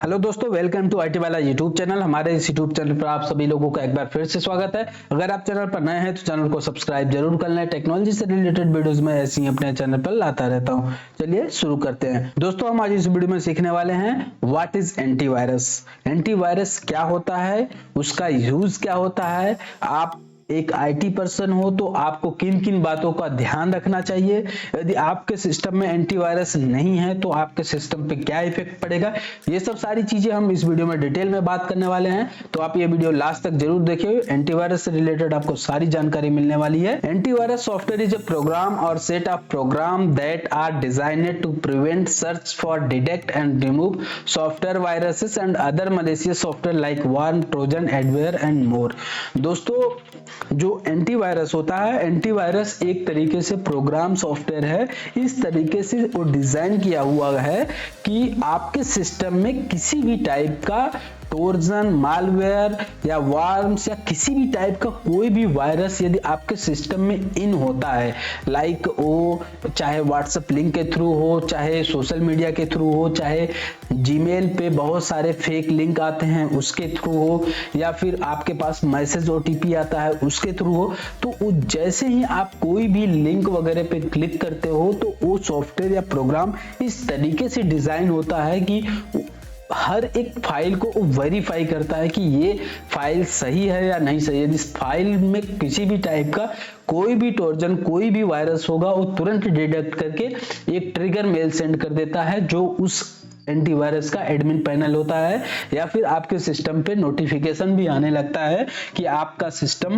Hello दोस्तों, welcome to IT वाला YouTube channel. हमारे इस यूट्यूब चैनल पर आप सभी लोगों का एक बार फिर से स्वागत है। अगर आप चैनल पर नए हैं तो चैनल को सब्सक्राइब जरूर कर लें। टेक्नोलॉजी से रिलेटेड वीडियोस में ऐसी अपने चैनल पर लाता रहता हूं। चलिए शुरू करते हैं। दोस्तों, हम आज इस वीडियो में सीखने वाले हैं व्हाट इज एंटीवायरस। एंटीवायरस क्या होता है, उसका यूज क्या होता है, आप एक आईटी पर्सन हो तो आपको किन किन बातों का ध्यान रखना चाहिए, यदि आपके सिस्टम में एंटीवायरस नहीं है तो आपके सिस्टम पे क्या इफेक्ट पड़ेगा, ये सब सारी चीजें हम इस वीडियो में डिटेल में बात करने वाले हैं। तो आप ये वीडियो लास्ट तक जरूर देखिए। एंटीवायरस से रिलेटेड आपको सारी जानकारी मिलने वाली है। Antivirus software is a program or set of programs that are designed to prevent, search for, detect and remove software viruses and other malicious software like worm, Trojan, adware and more. दोस्तों, जो antivirus होता है, antivirus एक तरीके से programme software है। इस तरीके से वो डिजाइन किया हुआ है कि आपके सिस्टम में किसी भी टाइप का ट्रोजन, मालवेयर या वार्म्स या किसी भी टाइप का कोई भी वायरस यदि आपके सिस्टम में इन होता है, लाइक वो चाहे व्हाट्सएप लिंक के थ्रू हो, चाहे सोशल मीडिया के थ्रू हो, चाहे जीमेल पे बहुत सारे फेक लिंक आते हैं उसके थ्रू हो, या फिर आपके पास मैसेज ओटीपी आता है उसके थ्रू हो, तो जैसे ही आप कोई भी लिंक वगैरह पे क्लिक करते हो तो वो सॉफ्टवेयर या प्रोग्राम इस तरीके से डिजाइन होता है कि हर एक फाइल को वेरीफाई करता है कि ये फाइल सही है या नहीं सही है। यदि इस फाइल में किसी भी टाइप का कोई भी ट्रोजन, कोई भी वायरस होगा, वो तुरंत डिटेक्ट करके एक ट्रिगर मेल सेंड कर देता है जो उस एंटीवायरस का एडमिन पैनल होता है, या फिर आपके सिस्टम पे नोटिफिकेशन भी आने लगता है कि आपका सिस्टम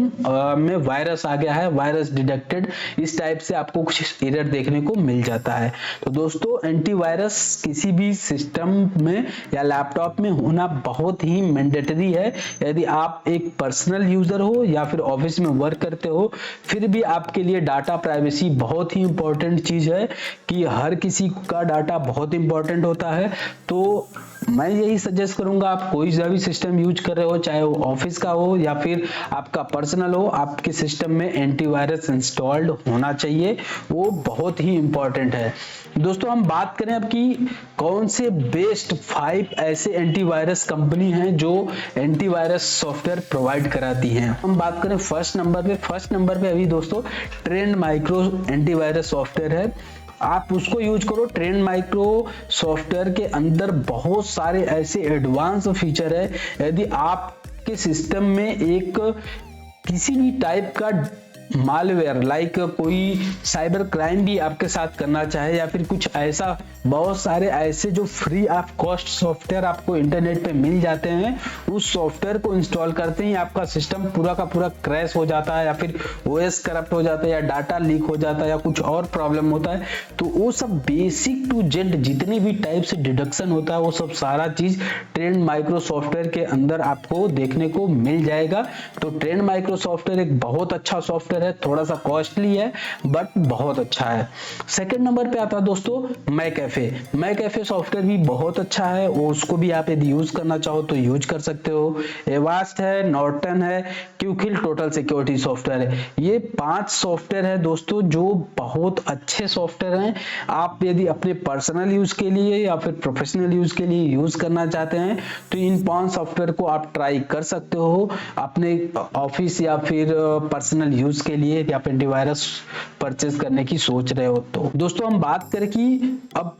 में वायरस आ गया है, वायरस डिटेक्टेड, इस टाइप से आपको कुछ एरर देखने को मिल जाता है। तो दोस्तों, एंटीवायरस किसी भी सिस्टम में या लैपटॉप में होना बहुत ही मैंडेटरी है। यदि आप एक पर्सनल यूजर हो या फिर ऑफिस में वर्क करते हो, फिर भी आपके लिए डाटा प्राइवेसी बहुत ही इंपॉर्टेंट चीज है कि हर किसी का डाटा बहुत इंपॉर्टेंट होता है। तो मैं यही सजेस्ट करूंगा, आप कोई सा भी सिस्टम यूज कर रहे हो, चाहे वो ऑफिस का हो या फिर आपका पर्सनल हो, आपके सिस्टम में एंटीवायरस इंस्टॉल्ड होना चाहिए। वो बहुत ही इंपॉर्टेंट है। दोस्तों, हम बात करें अब कि कौन से बेस्ट 5 ऐसे एंटीवायरस कंपनी हैं जो एंटीवायरस सॉफ्टवेयर प्रोवाइड कराती हैं। हम बात करें फर्स्ट नंबर पे अभी दोस्तों ट्रेंड माइक्रो एंटीवायरस सॉफ्टवेयर है। आप उसको यूज करो। ट्रेंड माइक्रो सॉफ्टवेयर के अंदर बहुत सारे ऐसे एडवांस फीचर है। यदि आपके सिस्टम में एक किसी भी टाइप का मालवेयर, लाइक कोई साइबर क्राइम भी आपके साथ करना चाहे, या फिर कुछ ऐसा, बहुत सारे ऐसे जो फ्री ऑफ कॉस्ट सॉफ्टवेयर आपको इंटरनेट पे मिल जाते हैं, उस सॉफ्टवेयर को इंस्टॉल करते ही आपका सिस्टम पूरा का पूरा क्रैश हो जाता है, या फिर ओएस करप्ट हो जाता है, या डाटा लीक हो जाता है, या कुछ और प्रॉब्लम होता है। तो वो सब बेसिक टू जेड जितने भी टाइप से डिडक्शन होता है, वो सब सारा चीज ट्रेंड माइक्रो सॉफ्टवेयर के अंदर आपको देखने को मिल जाएगा। तो ट्रेंड माइक्रो सॉफ्टवेयर एक बहुत अच्छा सॉफ्टवेयर है, थोड़ा सा कॉस्टली है बट बहुत अच्छा है। सेकंड नंबर पे आता है दोस्तों मैकएफे सॉफ्टवेयर भी बहुत अच्छा है। वो उसको भी आप यदि यूज करना चाहो तो यूज कर सकते हो। एवास्ट है, नॉर्टन है, क्यूकिल टोटल सिक्योरिटी सॉफ्टवेयर है। ये 5 सॉफ्टवेयर है दोस्तों जो बहुत अच्छे सॉफ्टवेयर हैं। आप यदि अपने पर्सनल यूज के लिए या फिर प्रोफेशनल यूज के लिए यूज करना चाहते हैं तो इन 5 सॉफ्टवेयर को आप ट्राई कर सकते हो अपने ऑफिस या फिर पर्सनल यूज के लिए, या फिर एंटीवायरस परचेज करने की सोच रहे हो तो। दोस्तों, हम बात करें कि अब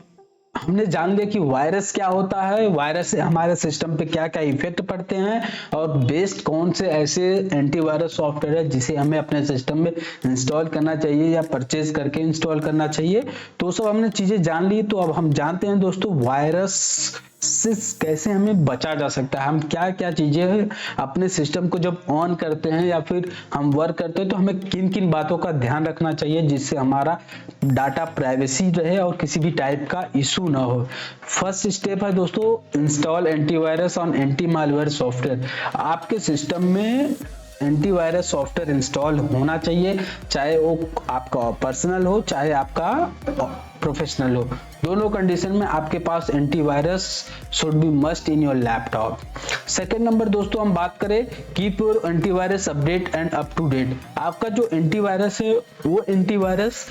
हमने जान लिया कि वायरस क्या होता है, वायरस से हमारे सिस्टम पे क्या क्या इफेक्ट पड़ते हैं, और बेस्ट कौन से ऐसे एंटीवायरस सॉफ्टवेयर है जिसे हमें अपने सिस्टम में इंस्टॉल करना चाहिए या परचेज करके इंस्टॉल करना चाहिए। तो सब हमने चीजें जान ली। तो अब हम जानते हैं दोस्तों वायरस से कैसे हमें बचा जा सकता है। हम क्या क्या चीजें अपने सिस्टम को जब ऑन करते हैं या फिर हम वर्क करते हैं तो हमें किन किन बातों का ध्यान रखना चाहिए जिससे हमारा डाटा प्राइवेसी रहे और किसी भी टाइप का इशू ना हो। फर्स्ट स्टेप है दोस्तों, install antivirus on anti malware software. आपके सिस्टम में एंटीवायरस सॉफ्टवेयर इंस्टॉल होना चाहिए, चाहे वो आपका पर्सनल हो चाहे आपका प्रोफेशनल हो। दोनों कंडीशन में आपके पास antivirus should be must in your laptop. Second number दोस्तों, हम बात करें keep your antivirus update and up to date. आपका जो एंटीवायरस है वो एंटीवायरस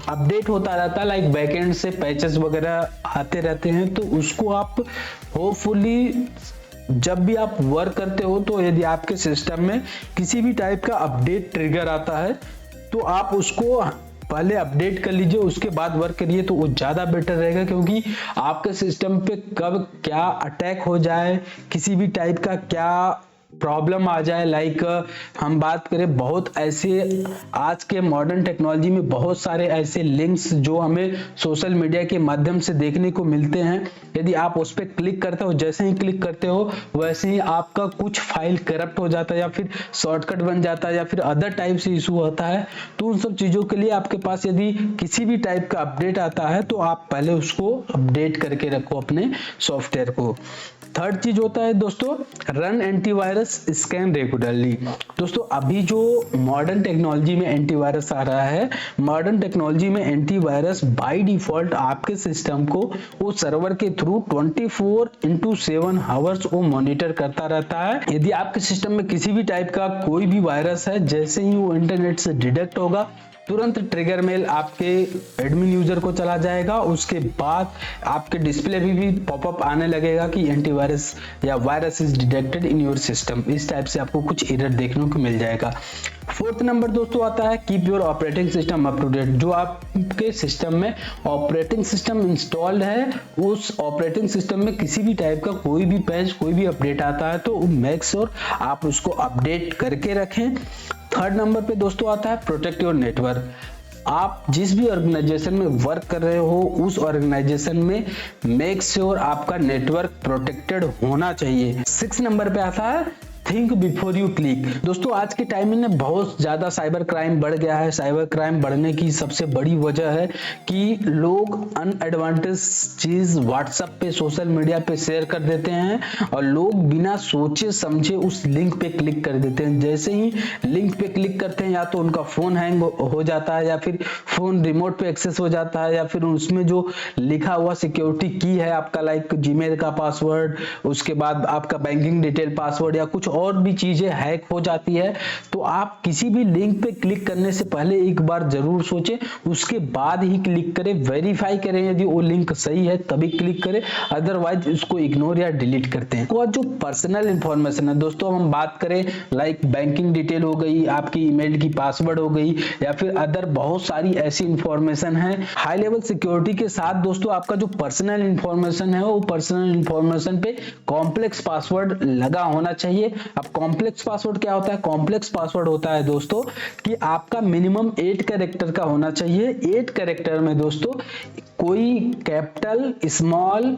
अपडेट होता रहता है, लाइक बैकएंड से पैचेस वगैरह आते रहते हैं, तो उसको आप होपफुली जब भी आप वर्क करते हो तो यदि आपके सिस्टम में किसी भी टाइप का अपडेट ट्रिगर आता है तो आप उसको पहले अपडेट कर लीजिए, उसके बाद वर्क करिए तो वो ज़्यादा बेटर रहेगा, क्योंकि आपके सिस्टम पे कब क्या अटैक हो जाए, किसी भी टाइप का क्या प्रॉब्लम आ जाए। लाइक हम बात करें, बहुत ऐसे आज के मॉडर्न टेक्नोलॉजी में बहुत सारे ऐसे लिंक्स जो हमें सोशल मीडिया के माध्यम से देखने को मिलते हैं, यदि आप उस पर क्लिक करते हो, जैसे ही क्लिक करते हो वैसे ही आपका कुछ फाइल करप्ट हो जाता है या फिर शॉर्टकट बन जाता है या फिर अदर टाइप से इशू होता है। तो उन सब चीज़ों के लिए आपके पास यदि किसी भी टाइप का अपडेट आता है तो आप पहले उसको अपडेट करके रखो अपने सॉफ्टवेयर को। थर्ड चीज होता है दोस्तों, रन एंटीवायरस स्कैन रेगुलरली। दोस्तों अभी जो मॉडर्न टेक्नोलॉजी में एंटीवायरस आ रहा है, मॉडर्न टेक्नोलॉजी में एंटीवायरस बाय डिफॉल्ट आपके सिस्टम को वो सर्वर के थ्रू 24/7 आवर्स वो मॉनिटर करता रहता है। यदि आपके सिस्टम में किसी भी टाइप का कोई भी वायरस है, जैसे ही वो इंटरनेट से डिटेक्ट होगा तुरंत ट्रिगर मेल आपके एडमिन यूजर को चला जाएगा। उसके बाद आपके डिस्प्ले भी पॉपअप आने लगेगा कि एंटीवायरस या virus is detected in your system. इस टाइप से आपको कुछ एरर देखने को मिल जाएगा। फोर्थ नंबर दोस्तों आता है keep your operating system up to date. जो आपके सिस्टम में ऑपरेटिंग सिस्टम इंस्टॉल्ड है, उस ऑपरेटिंग सिस्टम में किसी भी टाइप का कोई भी पैच, कोई भी अपडेट आता है तो मेक श्योर आप उसको अपडेट करके रखें। थर्ड नंबर पे दोस्तों आता है प्रोटेक्ट योर नेटवर्क। आप जिस भी ऑर्गेनाइजेशन में वर्क कर रहे हो उस ऑर्गेनाइजेशन में मेक श्योर आपका नेटवर्क प्रोटेक्टेड होना चाहिए। 6 नंबर पे आता है थिंक बिफोर यू क्लिक। दोस्तों आज के टाइम में बहुत ज्यादा साइबर क्राइम बढ़ गया है। साइबर क्राइम बढ़ने की सबसे बड़ी वजह है कि लोग अनएडवांटेज चीज व्हाट्सएप पे, सोशल मीडिया पे शेयर कर देते हैं और लोग बिना सोचे समझे उस लिंक पे क्लिक कर देते हैं। जैसे ही लिंक पे क्लिक करते हैं या तो उनका फोन हैंग हो जाता है या फिर फोन रिमोट पे एक्सेस हो जाता है या फिर उसमें जो लिखा हुआ सिक्योरिटी की है आपका, लाइक जीमेल का पासवर्ड, उसके बाद आपका बैंकिंग डिटेल पासवर्ड या कुछ और भी चीजें हैक हो जाती है। तो आप किसी भी लिंक पे क्लिक करने से पहले एक बार जरूर सोचें, उसके बाद ही क्लिक करें, वेरीफाई करें यदि वो लिंक सही है तभी क्लिक करें, अदरवाइज उसको इग्नोर या डिलीट करते हैं। और जो पर्सनल इंफॉर्मेशन है दोस्तों, हम बात करें लाइक बैंकिंग डिटेल हो गई, आपकी ईमेल की पासवर्ड हो गई या फिर अदर बहुत सारी ऐसी इंफॉर्मेशन है। हाई लेवल सिक्योरिटी के साथ दोस्तों आपका जो पर्सनल इंफॉर्मेशन है वो पर्सनल इंफॉर्मेशन पे कॉम्प्लेक्स पासवर्ड लगा होना चाहिए। अब कॉम्प्लेक्स पासवर्ड क्या होता है? कॉम्प्लेक्स पासवर्ड होता है दोस्तों कि आपका मिनिमम 8 कैरेक्टर का होना चाहिए। 8 कैरेक्टर में दोस्तों कोई कैपिटल, स्मॉल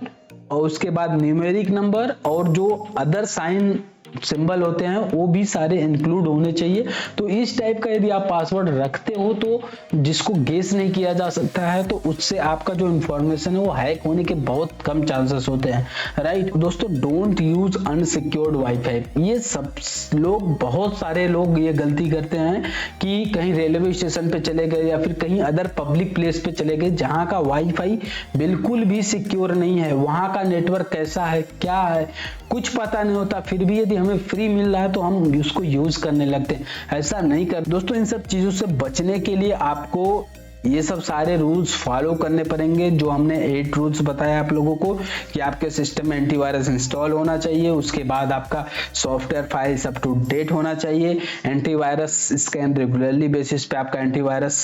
और उसके बाद न्यूमेरिक नंबर और जो अदर साइन सिंबल होते हैं वो भी सारे इंक्लूड होने चाहिए। तो इस टाइप का यदि आप पासवर्ड रखते हो तो जिसको गेस नहीं किया जा सकता है, तो उससे आपका जो इंफॉर्मेशन है वो हैक होने के बहुत कम चांसेस होते हैं, राइट। दोस्तों डोंट यूज अनसिक्योर्ड वाईफाई। ये सब लोग, बहुत सारे लोग ये गलती करते हैं कि कहीं रेलवे स्टेशन पे चले गए या फिर कहीं अदर पब्लिक प्लेस पे चले गए जहाँ का वाईफाई बिल्कुल भी सिक्योर नहीं है, वहाँ का नेटवर्क कैसा है, क्या है, कुछ पता नहीं होता, फिर भी यदि हमें फ्री मिल रहा है तो हम उसको यूज करने लगते हैं। ऐसा नहीं कर दोस्तों। इन सब चीजों से बचने के लिए आपको ये सब सारे रूल्स फॉलो करने पड़ेंगे जो हमने 8 रूल्स बताया आप लोगों को कि आपके सिस्टम में एंटीवायरस इंस्टॉल होना चाहिए, उसके बाद आपका software files up to date होना चाहिए, एंटीवायरस स्कैन रेगुलरली बेसिस पे आपका एंटीवायरस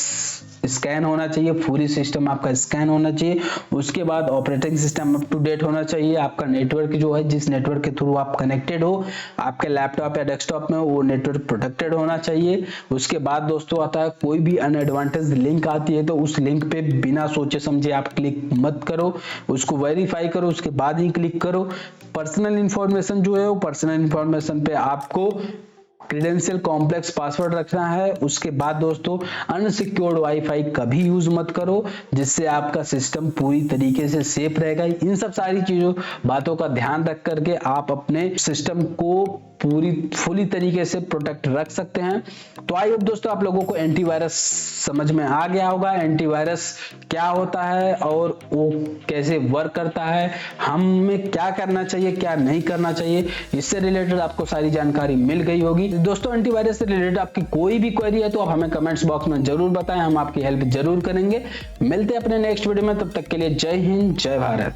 स्कैन होना चाहिए, पूरी सिस्टम आपका स्कैन होना चाहिए, उसके बाद operating system up to date होना चाहिए, आपका नेटवर्क जो है जिस नेटवर्क के थ्रू आप कनेक्टेड हो आपके लैपटॉप या डेस्कटॉप में वो नेटवर्क प्रोटेक्टेड होना चाहिए। उसके बाद दोस्तों आता है कोई भी अनएडवांटेज लिंक आती है तो उस लिंक पे बिना सोचे समझे आप क्लिक मत करो, उसको वेरीफाई करो, उसके बाद ही क्लिक करो। पर्सनल इंफॉर्मेशन जो है वो पर्सनल इंफॉर्मेशन पे आपको क्रेडेंशियल कॉम्प्लेक्स पासवर्ड रखना है। उसके बाद दोस्तों अनसिक्योर्ड वाईफाई कभी यूज मत करो, जिससे आपका सिस्टम पूरी तरीके से सेफ रहेगा। इन सब सारी चीजों बातों का ध्यान रख करके आप अपने सिस्टम को फुली तरीके से प्रोटेक्ट रख सकते हैं। तो आई होप दोस्तों आप लोगों को एंटीवायरस समझ में आ गया होगा, एंटीवायरस क्या होता है और वो कैसे वर्क करता है, हमें क्या करना चाहिए क्या नहीं करना चाहिए, इससे रिलेटेड आपको सारी जानकारी मिल गई होगी। दोस्तों एंटीवायरस से रिलेटेड आपकी कोई भी क्वेरी है तो आप हमें कमेंट्स बॉक्स में जरूर बताएं, हम आपकी हेल्प जरूर करेंगे। मिलते हैं अपने नेक्स्ट वीडियो में, तब तक के लिए जय हिंद जय भारत।